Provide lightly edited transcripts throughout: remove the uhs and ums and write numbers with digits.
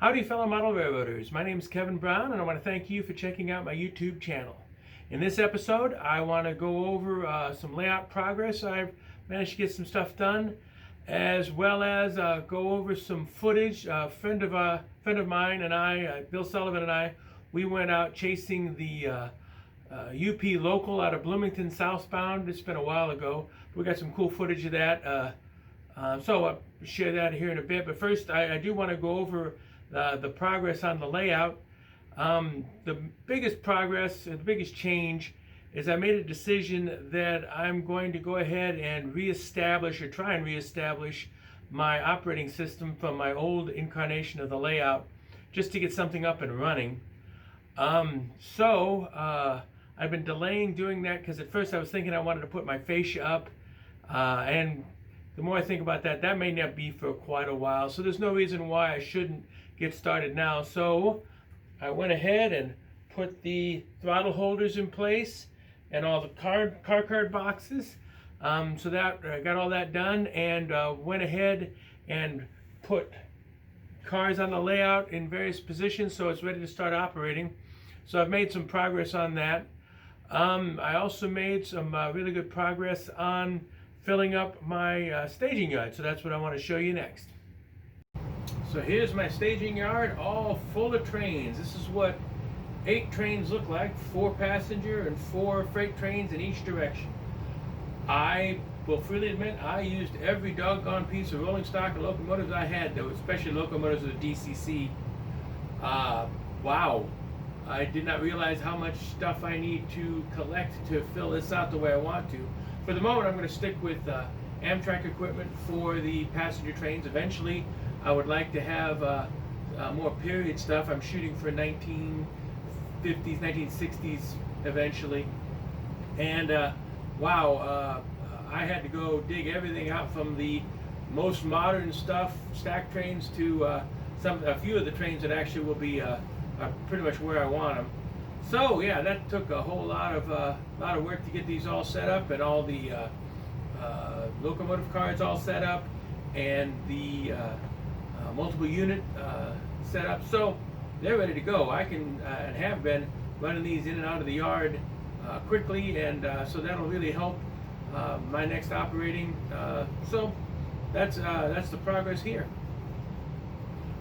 Howdy fellow model railroaders, my name is Kevin Brown and I want to thank you for checking out my YouTube channel. In this episode I want to go over some layout progress. I've managed to get some stuff done, as well as go over some footage. A friend of mine and I, Bill Sullivan and I, we went out chasing the UP local out of Bloomington southbound. It's been a while ago. We got some cool footage of that. So I'll share that here in a bit, but first I do want to go over the progress on the layout. The biggest progress, the biggest change is I made a decision that I'm going to go ahead and reestablish, or try and reestablish, my operating system from my old incarnation of the layout, just to get something up and running. I've been delaying doing that because at first I was thinking I wanted to put my fascia up, and the more I think about that, that may not be for quite a while, so there's no reason why I shouldn't get started now. So I went ahead and put the throttle holders in place and all the car card boxes. So that I got all that done, and went ahead and put cars on the layout in various positions so it's ready to start operating. So I've made some progress on that. I also made some really good progress on filling up my staging yard, so that's what I want to show you next. So here's my staging yard, all full of trains. This is what 8 trains look like, 4 passenger and 4 freight trains in each direction. I will freely admit I used every doggone piece of rolling stock and locomotives I had, though, especially locomotives with DCC. Wow. I did not realize how much stuff I need to collect to fill this out the way I want to. For the moment, I'm going to stick with Amtrak equipment for the passenger trains. Eventually, I would like to have more period stuff. I'm shooting for 1950s, 1960s eventually. And wow, I had to go dig everything out, from the most modern stuff, stack trains, to a few of the trains that actually will be pretty much where I want them. So yeah, that took a whole lot of work to get these all set up, and all the locomotive cards all set up, and the multiple unit set up. So they're ready to go. I can and have been running these in and out of the yard quickly, and so that'll really help my next operating. So that's the progress here.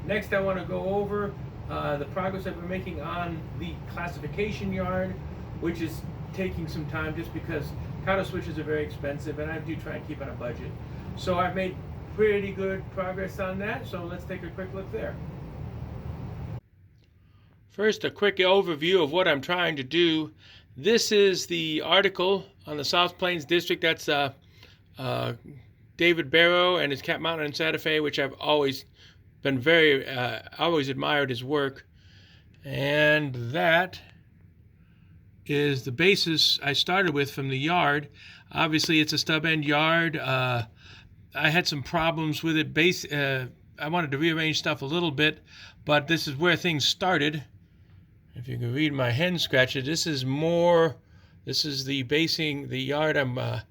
Next, I want to go over the progress I've been making on the classification yard, which is taking some time just because counter switches are very expensive, and I do try and keep on a budget. So I've made pretty good progress on that, so let's take a quick look there. First, a quick overview of what I'm trying to do. This is the article on the South Plains District. That's David Barrow and his Cat Mountain and Santa Fe, which I've always been always admired his work. And that is the basis I started with from the yard. Obviously, it's a stub end yard. I had some problems with it. I wanted to rearrange stuff a little bit, but this is where things started. If you can read my hen scratches, this is the basing, the yard the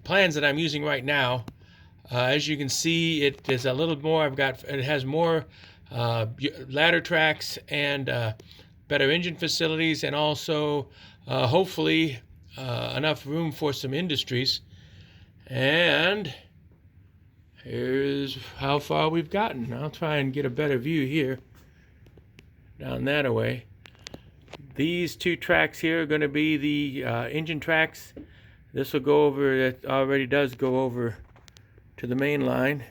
plans that I'm using right now. As you can see, it is a little more. It has more ladder tracks and better engine facilities, and also hopefully enough room for some industries. And here's how far we've gotten. I'll try and get a better view here, down that way. These 2 tracks here are going to be the engine tracks. This will go over, it already does go over to the main line.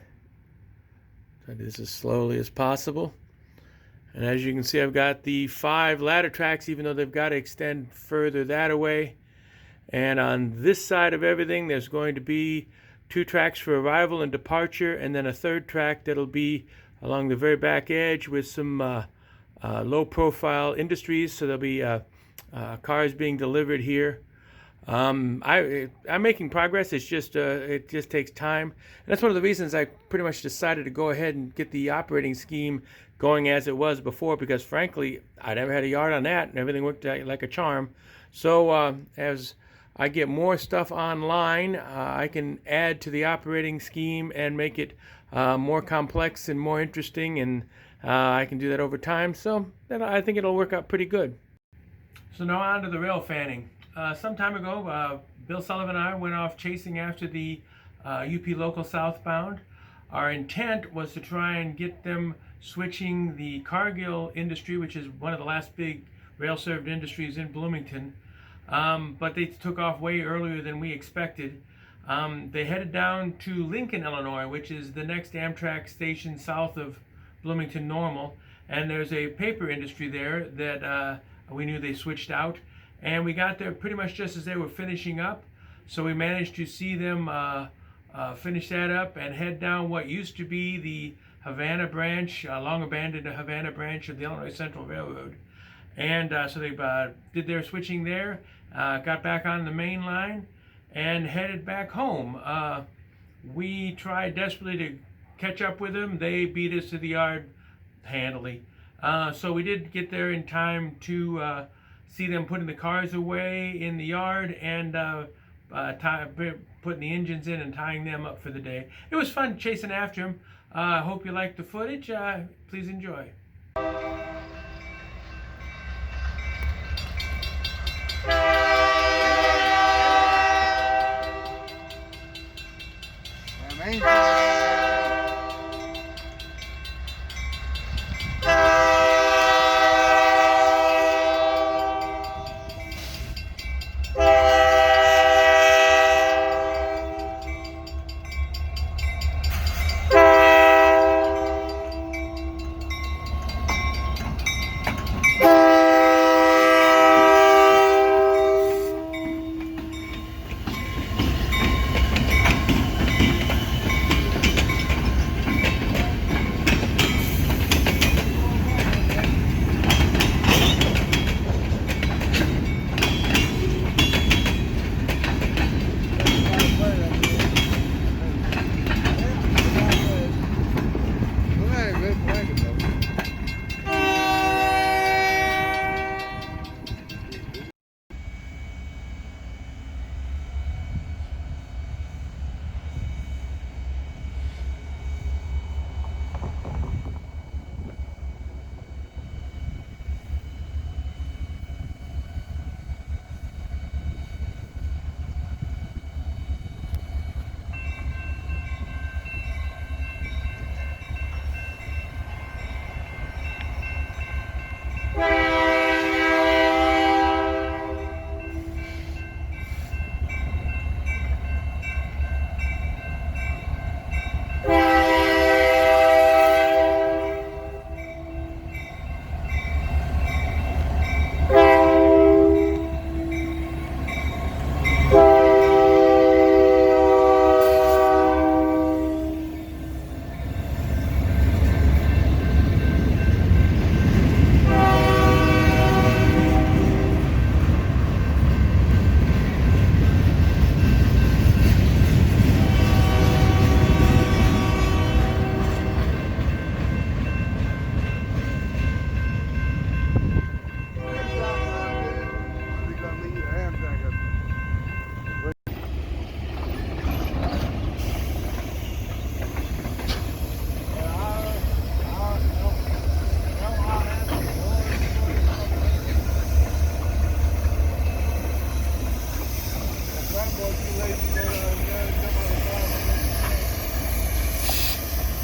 Try this as slowly as possible. And as you can see, I've got the 5 ladder tracks, even though they've got to extend further that away. And on this side of everything, there's going to be 2 tracks for arrival and departure, and then a 3rd track that'll be along the very back edge with some low-profile industries. So there'll be cars being delivered here. I'm making progress. It's just it just takes time, and that's one of the reasons I pretty much decided to go ahead and get the operating scheme going as it was before, because frankly I never had a yard on that and everything worked like a charm. So as I get more stuff online, I can add to the operating scheme and make it more complex and more interesting, and I can do that over time, so I think it'll work out pretty good. So now on to the rail fanning. Some time ago, Bill Sullivan and I went off chasing after the UP local southbound. Our intent was to try and get them switching the Cargill industry, which is one of the last big rail-served industries in Bloomington, but they took off way earlier than we expected. They headed down to Lincoln, Illinois, which is the next Amtrak station south of Bloomington Normal, and there's a paper industry there that we knew they switched out, and we got there pretty much just as they were finishing up, so we managed to see them finish that up and head down what used to be the Havana branch, long abandoned Havana branch of the Illinois Central Railroad. And so they did their switching there, got back on the main line, and headed back home. We tried desperately to catch up with them. They beat us to the yard handily. So we did get there in time to see them putting the cars away in the yard and putting the engines in and tying them up for the day. It was fun chasing after them. I hope you liked the footage. Please enjoy.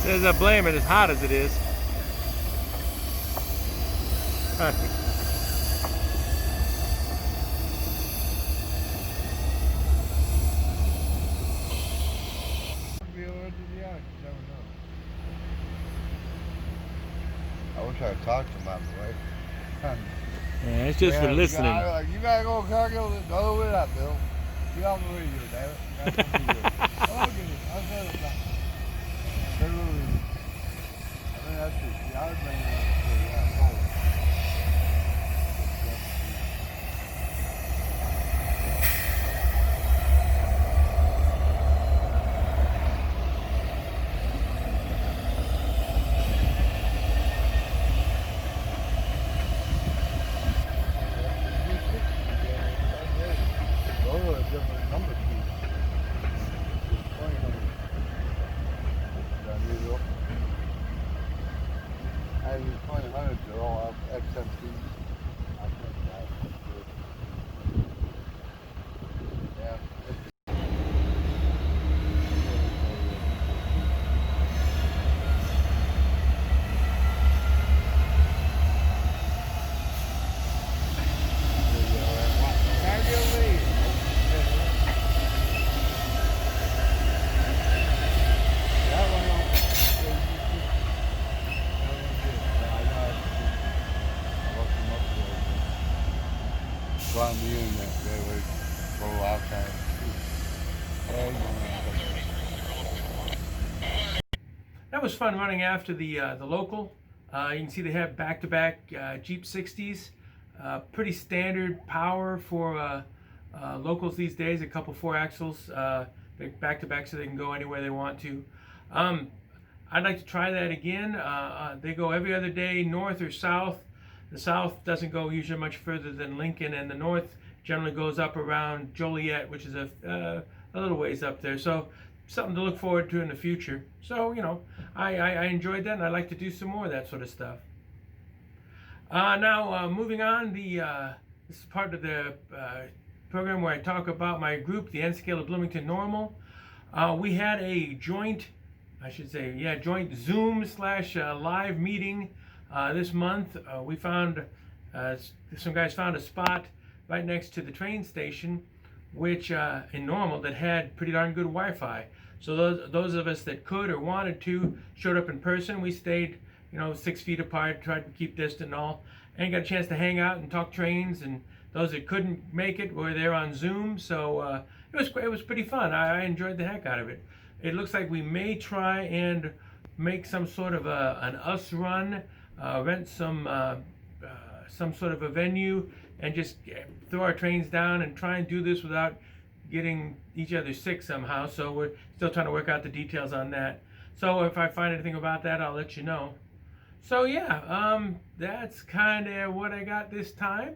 Says I blame it as hot as it is. I wish I'd talked to him on the way. Yeah, it's just for listening. You gotta go to Cargill and go with that, Bill. Get on the radio, damn it. I'll get it. I'll set it back. I mean, that's it. The yard man different number sheet. I some trees. I think that's good. Yeah. Go on the internet, they would go outside. That was fun running after the local. You can see they have back-to-back Jeep 60s. Pretty standard power for locals these days. A couple 4-axles, back-to-back, so they can go anywhere they want to. I'd like to try that again. They go every other day, north or south. The south doesn't go usually much further than Lincoln, and the north generally goes up around Joliet, which is a little ways up there. So something to look forward to in the future. So, you know, I enjoyed that, and I'd like to do some more of that sort of stuff. Now, moving on, this is part of the program where I talk about my group, the N Scale of Bloomington Normal. We had a joint Zoom / live meeting this month. We found, some guys found a spot right next to the train station, which in Normal, that had pretty darn good Wi-Fi. So those of us that could or wanted to showed up in person. We stayed, 6 feet apart, tried to keep distant and all, and got a chance to hang out and talk trains. And those that couldn't make it were there on Zoom. So it was pretty fun. I enjoyed the heck out of it. It looks like we may try and make some sort of an us run, rent some sort of a venue, and just throw our trains down and try and do this without getting each other sick somehow. So we're still trying to work out the details on that. So if I find anything about that, I'll let you know. So yeah, that's kind of what I got this time.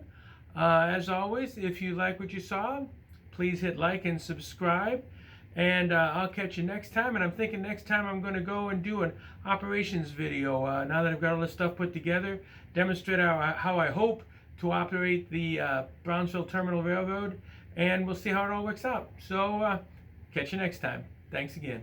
As always, if you like what you saw, please hit like and subscribe. And I'll catch you next time. And I'm thinking next time I'm going to go and do an operations video. Now that I've got all this stuff put together, demonstrate how I hope to operate the Brownsville Terminal Railroad. And we'll see how it all works out. So catch you next time. Thanks again.